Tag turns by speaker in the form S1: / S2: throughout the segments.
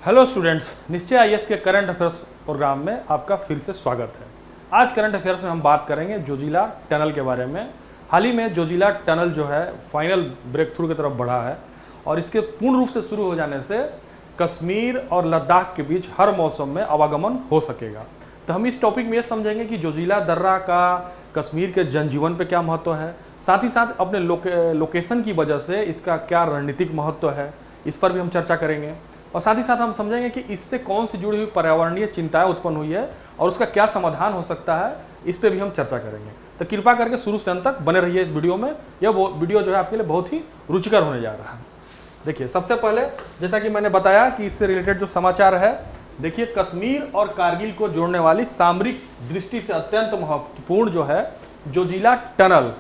S1: Hello students, निश्चय IAS के current affairs programme में आपका फिर से स्वागत है। आज करंट अफेयर्स में हम बात करेंगे जोजिला टनल के बारे में। हाल ही में जोजिला टनल जो है फाइनल ब्रेक थ्रू की तरफ बढ़ा है और इसके पूर्ण रूप से शुरू हो जाने से कश्मीर और लद्दाख के बीच हर मौसम में आवागमन हो सकेगा। तो हम इस टॉपिक में ये समझेंगे कि जोजिला दर्रा का कश्मीर के जनजीवन पे क्या महत्व है, साथ ही साथ अपने लोकेशन की वजह से इसका क्या रणनीतिक महत्व है, इस पर भी हम चर्चा करेंगे। और साथ ही साथ हम समझेंगे कि इससे कौन सी जुड़ी हुई पर्यावरणीय चिंताएं उत्पन्न हुई है और उसका क्या समाधान हो सकता है, इस पे भी हम चर्चा करेंगे। तो कृपया करके शुरू से अंत तक बने रहिए इस वीडियो में। यह वीडियो जो है आपके लिए बहुत ही रुचिकर होने जा रहा है। देखिए, सबसे पहले जैसा कि मैंने बताया कि इससे रिलेटेड जो समाचार है, देखिए कश्मीर और कारगिल को जोड़ने वाली सामरिक दृष्टि से अत्यंत महत्वपूर्ण जो है जोजिला टनल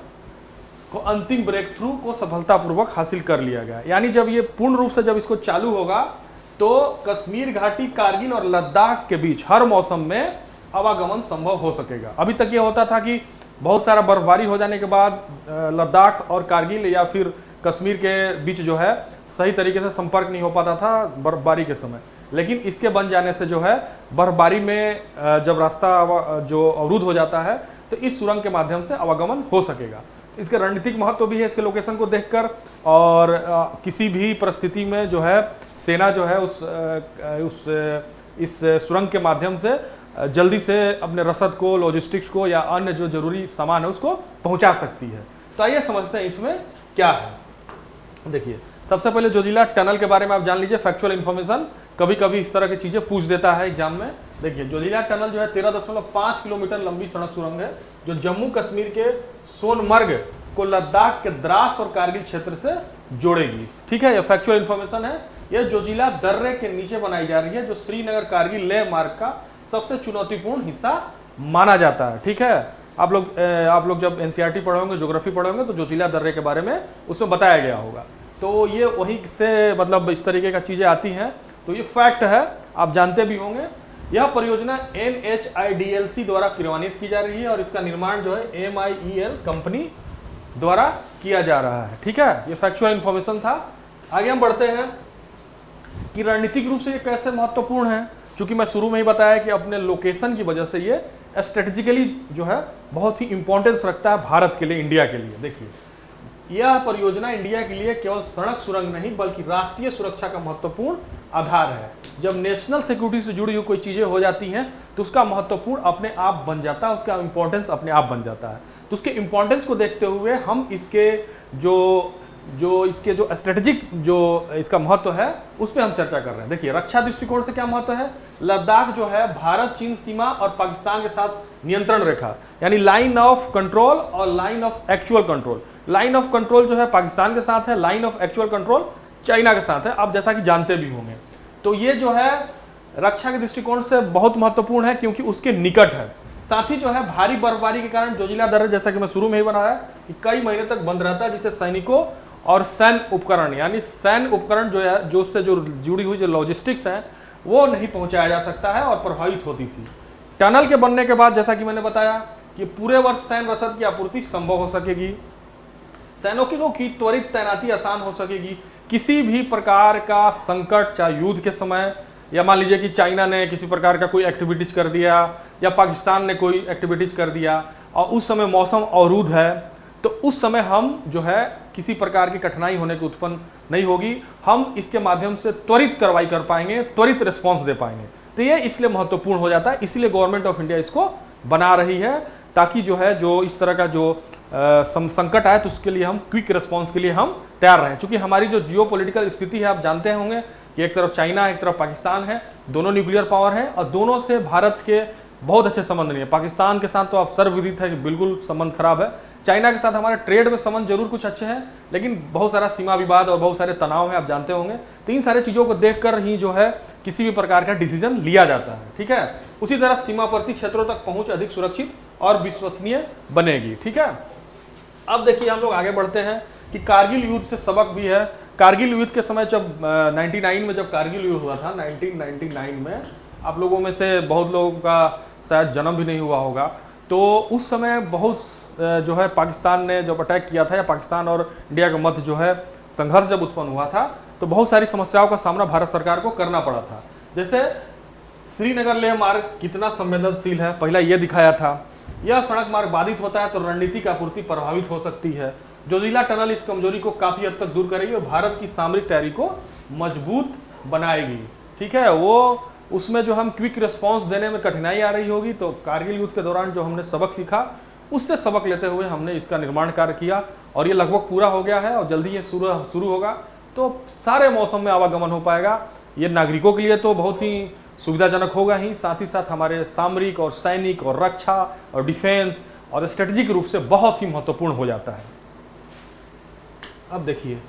S1: को अंतिम ब्रेक थ्रू को सफलतापूर्वक हासिल कर लिया गया। यानी जब ये पूर्ण रूप से जब इसको चालू होगा तो कश्मीर घाटी, कारगिल और लद्दाख के बीच हर मौसम में आवागमन संभव हो सकेगा। अभी तक ये होता था कि बहुत सारा बर्फबारी हो जाने के बाद लद्दाख और कारगिल या फिर कश्मीर के बीच जो है सही तरीके से संपर्क नहीं हो पाता था बर्फबारी के समय, लेकिन इसके बन जाने से जो है बर्फबारी में जब रास्ता जो अवरुद्ध हो जाता है तो इस सुरंग के माध्यम से आवागमन हो सकेगा। इसका रणनीतिक महत्व भी है इसके लोकेशन को देखकर, और किसी भी परिस्थिति में जो है सेना जो है इस सुरंग के माध्यम से जल्दी से अपने रसद को, लॉजिस्टिक्स को या अन्य जो जरूरी सामान है उसको पहुंचा सकती है। तो आइए समझते हैं इसमें क्या है। देखिए, सबसे पहले जोजिला टनल के बारे में आप जान लीजिए फैक्चुअल इन्फॉर्मेशन। कभी कभी इस तरह की चीजें पूछ देता है एग्जाम में। देखिए, जोजिला टनल जो है 13.5 किलोमीटर लंबी सड़क सुरंग है जो जम्मू कश्मीर के सोनमर्ग को लद्दाख के द्रास और कारगिल क्षेत्र से जोड़ेगी। ठीक है, यह फैक्चुअल इन्फॉर्मेशन है। यह जोजिला दर्रे के नीचे बनाई जा रही है जो श्रीनगर कारगिल लेह मार्ग का सबसे चुनौतीपूर्ण हिस्सा माना जाता है। ठीक है, आप लोग जब एनसीईआरटी पढ़ोगे, ज्योग्राफी पढ़ोगे तो जोजिला दर्रे के बारे में उसमें बताया गया होगा। तो ये वहीं से मतलब इस तरीके का चीजें आती हैं, तो ये फैक्ट है, आप जानते भी होंगे। यह परियोजना NHIDLC द्वारा क्रियान्वित की जा रही है और इसका निर्माण जो है MIEL कंपनी द्वारा किया जा रहा है। ठीक है, ये फैक्चुअल इंफॉर्मेशन था। आगे हम बढ़ते हैं कि रणनीतिक रूप से ये कैसे महत्वपूर्ण है। चूंकि मैं शुरू में ही बताया कि अपने लोकेशन की वजह से ये स्ट्रेटेजिकली जो है बहुत ही इंपॉर्टेंस रखता है भारत के लिए, इंडिया के लिए। देखिए, यह परियोजना इंडिया के लिए केवल सड़क सुरंग नहीं बल्कि राष्ट्रीय सुरक्षा का महत्वपूर्ण आधार है। जब नेशनल सिक्योरिटी से जुड़ी हुई कोई चीजें हो जाती हैं तो उसका महत्वपूर्ण अपने आप बन जाता है, उसका इंपॉर्टेंस अपने आप बन जाता है। तो उसके इंपॉर्टेंस को देखते हुए हम इसके जो स्ट्रेटेजिक जो इसका महत्व है उस पर हम चर्चा कर रहे हैं। देखिए, रक्षा दृष्टिकोण से क्या महत्व है। लद्दाख जो है भारत चीन सीमा और पाकिस्तान के साथ नियंत्रण रेखा यानी लाइन ऑफ कंट्रोल और line of actual control. Line of control जो है पाकिस्तान के साथ है, line of actual control China के साथ है, आप जैसा कि जानते भी होंगे। तो ये जो है रक्षा के दृष्टिकोण से बहुत महत्वपूर्ण है क्योंकि उसके निकट है। साथ ही जो है भारी बर्फबारी के कारण जोजिला दर्रा, जैसा कि मैं शुरू में ही बनाया कि कई महीने तक बंद रहता है, जिससे सैनिकों और सैन्य उपकरण यानी सैन्य उपकरण जो है जो उससे जो जुड़ी हुई जो लॉजिस्टिक्स है वो नहीं पहुंचाया जा सकता है और प्रभावित होती थी। टनल के बनने के बाद जैसा कि मैंने बताया कि पूरे वर्ष सैन्य रसद की आपूर्ति संभव हो सकेगी, सैनिकों की त्वरित तैनाती आसान हो सकेगी। किसी भी प्रकार का संकट, चाहे युद्ध के समय या मान लीजिए कि चाइना ने किसी प्रकार का कोई एक्टिविटीज कर दिया या पाकिस्तान ने कोई एक्टिविटीज कर दिया और उस समय मौसम अवरुद्ध है, तो उस समय हम जो है किसी प्रकार की कठिनाई होने की उत्पन्न नहीं होगी। हम इसके माध्यम से त्वरित कार्रवाई कर पाएंगे, त्वरित रिस्पॉन्स दे पाएंगे। तो ये इसलिए महत्वपूर्ण हो जाता है, इसलिए गवर्नमेंट ऑफ इंडिया इसको बना रही है ताकि जो है जो इस तरह का जो संकट आए तो उसके लिए हम क्विक रिस्पॉन्स के लिए हम तैयार रहें। क्योंकि हमारी जो जियोपॉलिटिकल स्थिति है आप जानते होंगे कि एक तरफ चाइना है, एक तरफ पाकिस्तान है, दोनों न्यूक्लियर पावर है और दोनों से भारत के बहुत अच्छे संबंध नहीं है। पाकिस्तान के साथ तो आप सर्वविदित है कि बिल्कुल संबंध खराब है। चाइना के साथ हमारे ट्रेड में संबंध जरूर कुछ अच्छे हैं, लेकिन बहुत सारा सीमा विवाद और बहुत सारे तनाव है, आप जानते होंगे। तो इन सारी चीजों को देखकर ही जो है किसी भी प्रकार का डिसीजन लिया जाता है। ठीक है, उसी तरह सीमावर्ती क्षेत्रों तक पहुंच अधिक सुरक्षित और विश्वसनीय बनेगी। ठीक है, अब देखिए हम लोग आगे बढ़ते हैं कि कारगिल युद्ध से सबक भी है। कारगिल युद्ध के समय जब 99 में जब कारगिल युद्ध हुआ था, 1999 में, आप लोगों में से बहुत लोगों का शायद जन्म भी नहीं हुआ होगा। तो उस समय बहुत जो है पाकिस्तान ने जब अटैक किया था या पाकिस्तान और इंडिया के मध्य जो है संघर्ष जब उत्पन्न हुआ था तो बहुत सारी समस्याओं का सामना भारत सरकार को करना पड़ा था। जैसे श्रीनगर लेह मार्ग कितना संवेदनशील है, पहला ये दिखाया था। यह सड़क मार्ग बाधित होता है तो रणनीतिक आपूर्ति प्रभावित हो सकती है। जोजिला टनल इस कमजोरी को काफी हद तक दूर करेगी और भारत की सामरिक तैयारी को मजबूत बनाएगी। ठीक है, वो उसमें जो हम क्विक रिस्पांस देने में कठिनाई आ रही होगी, तो कारगिल युद्ध के दौरान जो हमने सबक सीखा उससे सबक लेते हुए हमने इसका निर्माण कार्य किया और ये लगभग पूरा हो गया है और जल्दी ये शुरू होगा, तो सारे मौसम में आवागमन हो पाएगा। ये नागरिकों के लिए तो बहुत ही सुविधाजनक होगा ही, साथ ही साथ हमारे सामरिक और सैनिक और रक्षा और डिफेंस और स्ट्रेटेजिक रूप से बहुत ही महत्वपूर्ण हो जाता है। अब देखिए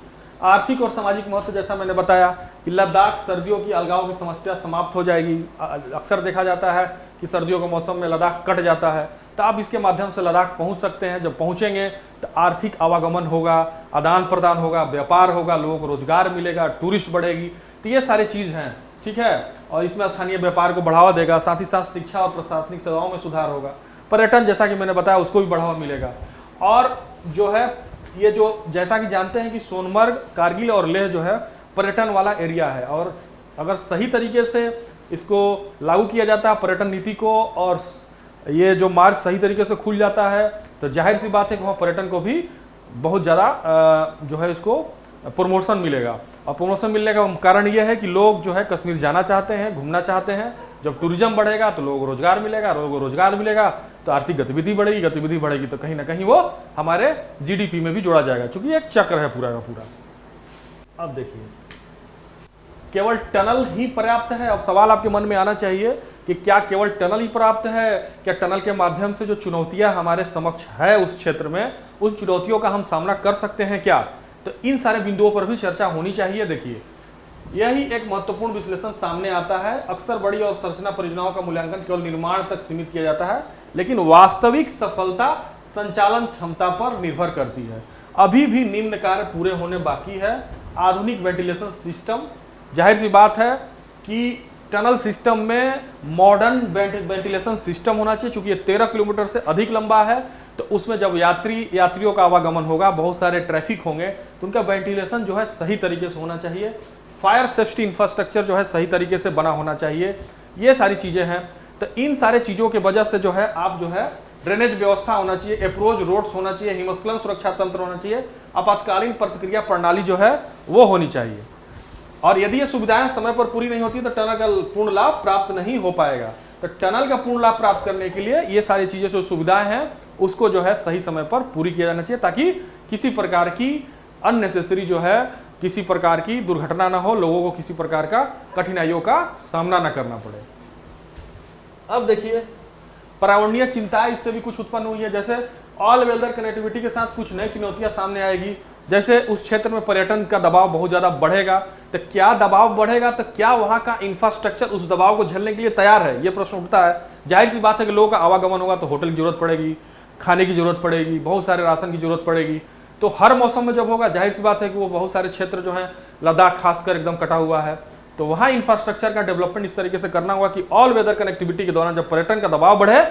S1: आर्थिक और सामाजिक महत्व, जैसा मैंने बताया कि लद्दाख सर्दियों की अलगाव की समस्या समाप्त हो जाएगी। अक्सर देखा जाता है कि सर्दियों के मौसम में लद्दाख कट जाता है, तो आप इसके माध्यम से लद्दाख पहुंच सकते हैं। जब पहुंचेंगे तो आर्थिक आवागमन होगा, आदान प्रदान होगा, व्यापार होगा, लोगों को रोजगार मिलेगा, टूरिस्ट बढ़ेगी, तो ये सारी चीज़ हैं। ठीक है, और इसमें स्थानीय व्यापार को बढ़ावा देगा, साथ ही साथ शिक्षा और प्रशासनिक सेवाओं में सुधार होगा। पर्यटन, जैसा कि मैंने बताया, उसको भी बढ़ावा मिलेगा। और जो है ये जो जैसा कि जानते हैं कि सोनमर्ग, कारगिल और लेह जो है पर्यटन वाला एरिया है, और अगर सही तरीके से इसको लागू किया जाता है पर्यटन नीति को, और ये जो मार्ग सही तरीके से खुल जाता है, तो जाहिर सी बात है कि वहाँ पर्यटन को भी बहुत ज़्यादा जो है इसको प्रमोशन मिलेगा। और प्रमोशन मिलने का कारण ये है कि लोग जो है कश्मीर जाना चाहते हैं, घूमना चाहते हैं। जब टूरिज्म बढ़ेगा तो लोगों को रोजगार मिलेगा, लोगों को रोजगार मिलेगा तो आर्थिक गतिविधि बढ़ेगी, गतिविधि बढ़ेगी तो कहीं ना कहीं वो हमारे जीडीपी में भी जोड़ा जाएगा, क्योंकि एक चक्र है पूरा का पूरा। अब देखिए केवल टनल ही पर्याप्त है। अब सवाल आपके मन में आना चाहिए कि क्या केवल टनल ही पर्याप्त है? क्या टनल के माध्यम से जो चुनौतियां हमारे समक्ष है उस क्षेत्र में, उन चुनौतियों का हम सामना कर सकते हैं क्या? तो इन सारे बिंदुओं पर भी चर्चा होनी चाहिए। देखिए यही एक महत्वपूर्ण विश्लेषण सामने आता है। अक्सर बड़ी और संरचना परियोजनाओं का मूल्यांकन केवल निर्माण तक सीमित किया जाता है, लेकिन वास्तविक सफलता संचालन क्षमता पर निर्भर करती है। अभी भी निम्न कार्य पूरे होने बाकी है। आधुनिक वेंटिलेशन सिस्टम, जाहिर सी बात है कि टनल सिस्टम में मॉडर्न वेंटिलेशन सिस्टम होना चाहिए, क्योंकि ये 13 किलोमीटर से अधिक लंबा है। तो उसमें जब यात्रियों का आवागमन होगा, बहुत सारे ट्रैफिक होंगे, तो उनका वेंटिलेशन जो है सही तरीके से होना चाहिए। फायर सेफ्टी इंफ्रास्ट्रक्चर जो है सही तरीके से बना होना चाहिए। ये सारी चीज़ें हैं। तो इन सारे चीज़ों की वजह से जो है आप जो है ड्रेनेज व्यवस्था होना चाहिए, अप्रोच रोड्स होना चाहिए, हिमस्खलन सुरक्षा तंत्र होना चाहिए, आपातकालीन प्रतिक्रिया प्रणाली जो है वो होनी चाहिए। और यदि ये सुविधाएं समय पर पूरी नहीं होती तो टनल का पूर्ण लाभ प्राप्त नहीं हो पाएगा। तो टनल का पूर्ण लाभ प्राप्त करने के लिए ये सारी चीजें जो सुविधाएं हैं उसको जो है सही समय पर पूरी किया जाना चाहिए, ताकि किसी प्रकार की अननेसेसरी जो है किसी प्रकार की दुर्घटना ना हो, लोगों को किसी प्रकार का कठिनाइयों का सामना ना करना पड़े। अब देखिए पर्यावरणीय चिंताएं इससे भी कुछ उत्पन्न हुई है। जैसे ऑल वेदर कनेक्टिविटी के साथ कुछ नई चुनौतियां सामने आएगी। जैसे उस क्षेत्र में पर्यटन का दबाव बहुत ज्यादा बढ़ेगा, तो क्या दबाव बढ़ेगा तो क्या वहां का इंफ्रास्ट्रक्चर उस दबाव को झेलने के लिए तैयार है? ये प्रश्न उठता है। जाहिर सी बात है कि लोगों का आवागमन होगा तो होटल की जरूरत पड़ेगी, खाने की जरूरत पड़ेगी, बहुत सारे राशन की जरूरत पड़ेगी। तो हर मौसम में जब होगा, जाहिर सी बात है कि वो बहुत सारे क्षेत्र जो है लद्दाख खासकर एकदम कटा हुआ है, तो वहाँ इंफ्रास्ट्रक्चर का डेवलपमेंट इस तरीके से करना होगा कि ऑल वेदर कनेक्टिविटी के दौरान जब पर्यटन का दबाव बढ़े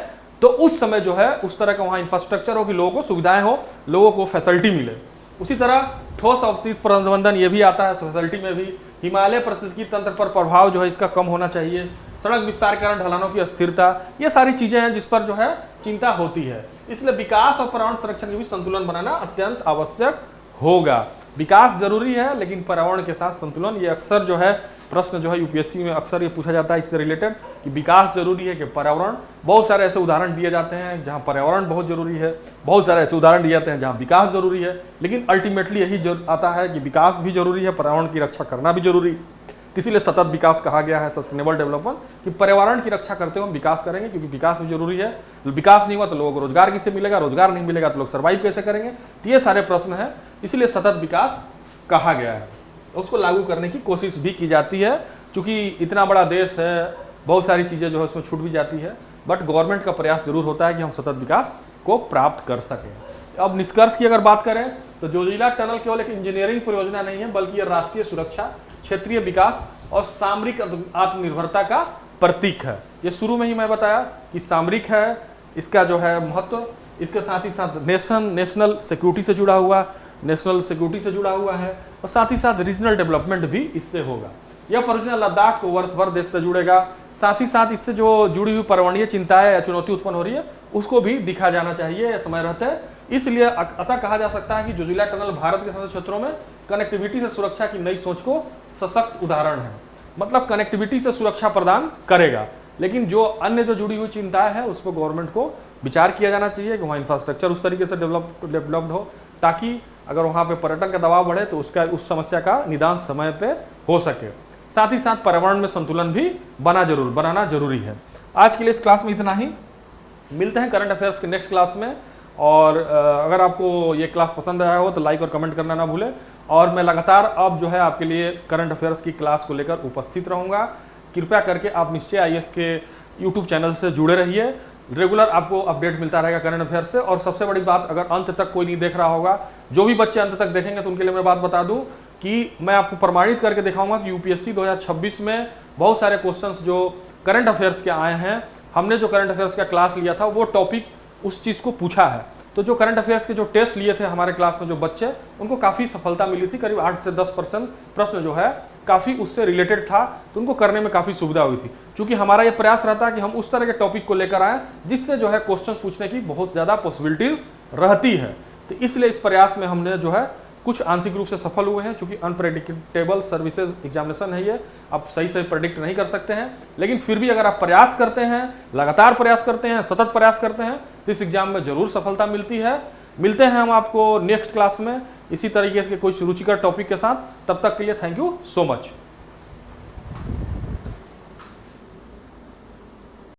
S1: तो उस समय जो है उस तरह का वहाँ इंफ्रास्ट्रक्चर हो कि लोगों को सुविधाएं हो, लोगों को फैसिलिटी मिले। उसी तरह ठोस अवशिष्ट प्रबंधन ये भी आता है फैसिलिटी में भी। हिमालय पारिस्थितिकी तंत्र पर प्रभाव जो है इसका कम होना चाहिए। सड़क विस्तार के कारण ढलानों की अस्थिरता, ये सारी चीजें हैं जिस पर जो है चिंता होती है। इसलिए विकास और पर्यावरण संरक्षण के बीच संतुलन बनाना अत्यंत आवश्यक होगा। विकास जरूरी है लेकिन पर्यावरण के साथ संतुलन, ये अक्सर जो है प्रश्न जो है यूपीएससी में अक्सर ये पूछा जाता है इससे रिलेटेड कि विकास जरूरी है कि पर्यावरण। बहुत सारे ऐसे उदाहरण दिए जाते हैं जहां पर्यावरण बहुत जरूरी है, बहुत सारे ऐसे उदाहरण दिए जाते हैं जहां विकास जरूरी है, लेकिन अल्टीमेटली यही आता है कि विकास भी जरूरी है, पर्यावरण की रक्षा करना भी जरूरी। इसीलिए सतत विकास कहा गया है, सस्टेनेबल डेवलपमेंट, कि पर्यावरण की रक्षा करते हुए हम विकास करेंगे, क्योंकि विकास भी जरूरी है। विकास नहीं हुआ तो लोगों को रोजगार किससे मिलेगा, रोजगार नहीं मिलेगा तो लोग सर्वाइव कैसे करेंगे? तो ये सारे प्रश्न हैं, इसलिए सतत विकास कहा गया है। उसको लागू करने की कोशिश भी की जाती है, क्योंकि इतना बड़ा देश है, बहुत सारी चीज़ें जो है उसमें छूट भी जाती है, बट गवर्नमेंट का प्रयास जरूर होता है कि हम सतत विकास को प्राप्त कर सकें। अब निष्कर्ष की अगर बात करें तो जोजिला टनल केवल एक इंजीनियरिंग परियोजना नहीं है, बल्कि यह राष्ट्रीय सुरक्षा, क्षेत्रीय विकास और सामरिक आत्मनिर्भरता का प्रतीक है। ये शुरू में ही मैं बताया कि सामरिक है, इसका जो है महत्व, इसके साथ ही साथ नेशनल सिक्योरिटी से जुड़ा हुआ है, और साथ ही साथ रीजनल डेवलपमेंट भी इससे होगा। यह परियोजना लद्दाख को वर्ष भर देश से जुड़ेगा। साथ ही साथ इससे जो जुड़ी हुई पर्यावरणीय चिंताएं या चुनौती उत्पन्न हो रही है उसको भी दिखा जाना चाहिए समय रहते। इसलिए अतः कहा जा सकता है कि जोजिला टनल भारत के सभी क्षेत्रों में कनेक्टिविटी से सुरक्षा की नई सोच को सशक्त उदाहरण है। मतलब कनेक्टिविटी से सुरक्षा प्रदान करेगा, लेकिन जो अन्य जो जुड़ी हुई चिंताएं हैं उस पर गवर्नमेंट को विचार किया जाना चाहिए कि वहाँ इंफ्रास्ट्रक्चर उस तरीके से डेवलप्ड हो ताकि अगर वहाँ पे पर्यटन का दबाव बढ़े तो उस समस्या का निदान समय पे हो सके। साथ ही साथ पर्यावरण में संतुलन भी बनाना जरूरी है। आज के लिए इस क्लास में इतना ही। मिलते हैं करंट अफेयर्स के नेक्स्ट क्लास में। और अगर आपको ये क्लास पसंद आया हो तो लाइक और कमेंट करना ना भूलें। और मैं लगातार अब जो है आपके लिए करंट अफेयर्स की क्लास को लेकर उपस्थित रहूँगा। कृपया करके आप निश्चय IAS के यूट्यूब चैनल से जुड़े रहिए। रेगुलर आपको अपडेट मिलता रहेगा करंट अफेयर्स से। और सबसे बड़ी बात, अगर अंत तक कोई नहीं देख रहा होगा, जो भी बच्चे अंत तक देखेंगे तो उनके लिए मैं बात बता दूं कि मैं आपको प्रमाणित करके दिखाऊंगा कि यूपीएससी 2026 में बहुत सारे क्वेश्चंस जो करंट अफेयर्स के आए हैं, हमने जो करंट अफेयर्स का क्लास लिया था वो टॉपिक उस चीज़ को पूछा है। तो जो करंट अफेयर्स के जो टेस्ट लिए थे हमारे क्लास में जो बच्चे, उनको काफ़ी सफलता मिली थी। करीब 8 से 10% प्रश्न जो है काफ़ी उससे रिलेटेड था, तो उनको करने में काफ़ी सुविधा हुई थी। क्योंकि हमारा ये प्रयास रहता है कि हम उस तरह के टॉपिक को लेकर आएँ जिससे जो है क्वेश्चन पूछने की बहुत ज़्यादा पॉसिबिलिटीज़ रहती है। तो इसलिए इस प्रयास में हमने जो है कुछ आंशिक रूप से सफल हुए हैं। चूंकि अनप्रेडिक्टेबल सर्विसेज एग्जामिनेशन है ये, आप सही से प्रेडिक्ट नहीं कर सकते हैं, लेकिन फिर भी अगर आप प्रयास करते हैं, लगातार प्रयास करते हैं, सतत प्रयास करते हैं तो इस एग्जाम में जरूर सफलता मिलती है। मिलते हैं हम आपको नेक्स्ट क्लास में इसी तरीके से कुछ रुचिकर टॉपिक के साथ। तब तक के लिए थैंक यू सो मच।